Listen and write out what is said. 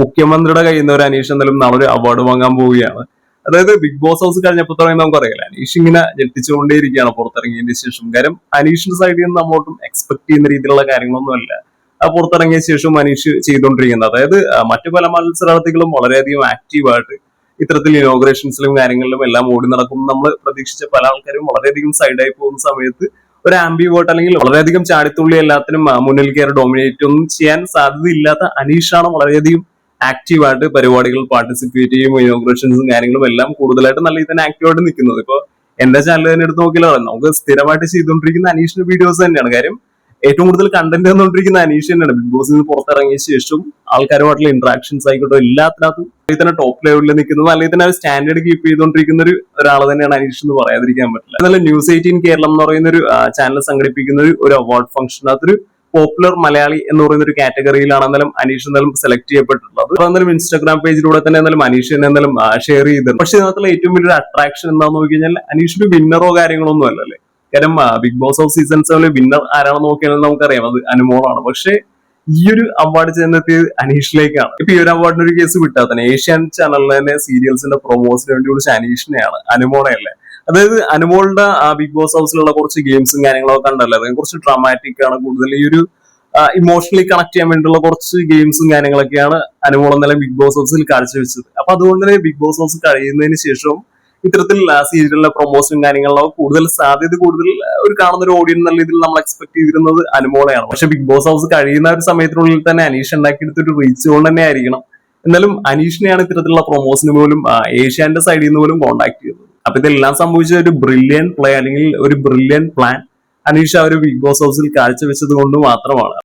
മുഖ്യമന്ത്രിയുടെ കയ്യിൽ നിന്ന് ഒരു അനീഷ് എന്തായാലും നാളെ ഒരു അവാർഡ് വാങ്ങാൻ പോവുകയാണ്. അതായത് ബിഗ് ബോസ് ഹൗസ് കഴിഞ്ഞപ്പോൾ തുടങ്ങി നമുക്കറിയില്ല, അനീഷ് ഇങ്ങനെ ഞെട്ടിച്ചുകൊണ്ടേയിരിക്കുകയാണ് പുറത്തിറങ്ങിയതിന് ശേഷം. കാര്യം അനീഷിന്റെ സൈഡിൽ നിന്ന് നമ്മളോട്ടും എക്സ്പെക്ട് ചെയ്യുന്ന രീതിയിലുള്ള കാര്യങ്ങളൊന്നും അല്ല പുറത്തിറങ്ങിയ ശേഷം അനീഷ് ചെയ്തുകൊണ്ടിരിക്കുന്നത്. അതായത് മറ്റു പല മത്സരാർത്ഥികളും വളരെയധികം ആക്റ്റീവായിട്ട് ഇത്തരത്തിൽ ഇനോഗ്രേഷൻസിലും കാര്യങ്ങളിലും എല്ലാം ഓടി നടക്കും. നമ്മൾ പ്രതീക്ഷിച്ച പല ആൾക്കാരും വളരെയധികം സൈഡായി പോകുന്ന സമയത്ത് ഒരു ആംബിവേർട്ട് അല്ലെങ്കിൽ വളരെയധികം ചാടിത്തുള്ളി എല്ലാത്തിനും മുന്നിൽ കയറി ഡോമിനേറ്റ് ഒന്നും ചെയ്യാൻ സാധ്യതയില്ലാത്ത അനീഷാണ് വളരെയധികം ആക്റ്റീവായിട്ട് പരിപാടികൾ പാർട്ടിസിപ്പേറ്റ് ചെയ്യും. ഇനോഗ്രേഷൻസും കാര്യങ്ങളും എല്ലാം കൂടുതലായിട്ട് നല്ല രീതിയിൽ തന്നെ ആക്റ്റീവായിട്ട് നിൽക്കുന്നത്. ഇപ്പൊ എന്റെ ചാനൽ തന്നെ എടുത്ത് നോക്കിയാൽ നമുക്ക് സ്ഥിരമായിട്ട് ചെയ്തുകൊണ്ടിരിക്കുന്ന അനീഷിന്റെ വീഡിയോസ് തന്നെയാണ്. കാര്യം ഏറ്റവും കൂടുതൽ കണ്ടന്റ് തന്നുകൊണ്ടിരിക്കുന്ന അനീഷ് തന്നെയാണ്. ബിഗ് ബോസിൽ നിന്ന് പുറത്തിറങ്ങിയ ശേഷം ആൾക്കാരുമായിട്ടുള്ള ഇന്ററാക്ഷൻസ് ആയിക്കോട്ടെ എല്ലാത്തിനകത്തും അല്ലെങ്കിൽ തന്നെ ടോപ്പ് ലെവലിൽ നിൽക്കുന്നത്, അല്ലെങ്കിൽ തന്നെ സ്റ്റാൻഡേർഡ് കീപ്പ് ചെയ്തുകൊണ്ടിരിക്കുന്ന ഒരാൾ തന്നെയാണ് അനീഷ് എന്ന് പറയാതിരിക്കാൻ പറ്റില്ല. എന്നാൽ ന്യൂസ് 18 കേരളം എന്ന് പറയുന്ന ഒരു ചാനൽ സംഘടിപ്പിക്കുന്ന ഒരു അവാർഡ് ഫംഗ്ഷനകത്തൊരു പോപ്പുലർ മലയാളി എന്ന് പറയുന്ന ഒരു കാറ്റഗറിയിലാണ് എന്നാലും അനീഷ് എന്നാലും സെലക്ട് ചെയ്യപ്പെട്ടിട്ടുള്ളത്. എന്നാലും ഇൻസ്റ്റാഗ്രാം പേജിലൂടെ തന്നെ എന്നാലും അനീഷ് തന്നെ എന്നാലും ഷെയർ ചെയ്തിട്ടുണ്ട്. പക്ഷെ ഇതിനകത്തുള്ള ഏറ്റവും വലിയൊരു അട്രാക്ഷൻ എന്താണെന്ന് നോക്കി കഴിഞ്ഞാൽ അനീഷ് ഒരു വിന്നറോ കാര്യങ്ങളൊന്നും അല്ലല്ലേ. കാരണം Bigg Boss of season 7 winner ആരാണെന്ന് നോക്കിയാൽ നമുക്കറിയാം അത് അനുമോളാണ്. പക്ഷെ ഈ ഒരു അവാർഡ് ചെന്നെത്തിയത് അനീഷിലേക്കാണ്. ഇപ്പൊ ഈ ഒരു അവാർഡിന് ഒരു കേസ് വിട്ടാൽ തന്നെ ഏഷ്യാനെറ്റ് ചാനലിൽ തന്നെ സീരിയൽസിന്റെ പ്രൊമോസിന് വേണ്ടി വിളിച്ച അനീഷിനെയാണ്, അനുമോളെയല്ലേ. അതായത് അനുമോളുടെ ബിഗ് ബോസ് ഹൗസിലുള്ള കുറച്ച് ഗെയിംസും കാര്യങ്ങളൊക്കെ കണ്ടല്ലേ, അതായത് കുറച്ച് ഡ്രാമാറ്റിക് ആണ്, കൂടുതൽ ഈ ഒരു ഇമോഷണലി കണക്ട് ചെയ്യാൻ വേണ്ടിയുള്ള കുറച്ച് ഗെയിംസും കാര്യങ്ങളൊക്കെയാണ് അനുമോൾ എന്നാലും ബിഗ് ബോസ് ഹൗസിൽ കാഴ്ചവെച്ചത്. അപ്പൊ അതുകൊണ്ട് തന്നെ ബിഗ് ബോസ് ഹൗസ് കഴിയുന്നതിന് ശേഷവും ഇത്തരത്തിൽ സീരിയലിലെ പ്രൊമോഷനും കാര്യങ്ങളിലോ കൂടുതൽ സാധ്യത കൂടുതൽ ഒരു കാണുന്ന ഒരു ഓഡിയൻസ് നല്ല രീതിയിൽ നമ്മൾ എക്സ്പെക്ട് ചെയ്തിരുന്നത് അനുമോളെയാണ്. പക്ഷെ ബിഗ് ബോസ് ഹൗസ് കഴിയുന്ന ഒരു സമയത്തിനുള്ളിൽ തന്നെ അനീഷ് ഉണ്ടാക്കിയെടുത്ത ഒരു റീച്ച് കൊണ്ട് തന്നെ ആയിരിക്കണം എന്നാലും അനീഷിനെയാണ് ഇത്തരത്തിലുള്ള പ്രൊമോഷന് പോലും ഏഷ്യാന്റെ സൈഡിൽ നിന്ന് പോലും കോൺടാക്ട് ചെയ്തത്. അപ്പൊ ഇതെല്ലാം സംഭവിച്ച ഒരു ബ്രില്യൻ പ്ലേ അല്ലെങ്കിൽ ഒരു ബ്രില്യൻ പ്ലാൻ അനീഷ് ആ ഒരു ബിഗ് ബോസ് ഹൗസിൽ കാഴ്ചവെച്ചത് കൊണ്ട് മാത്രമാണ്.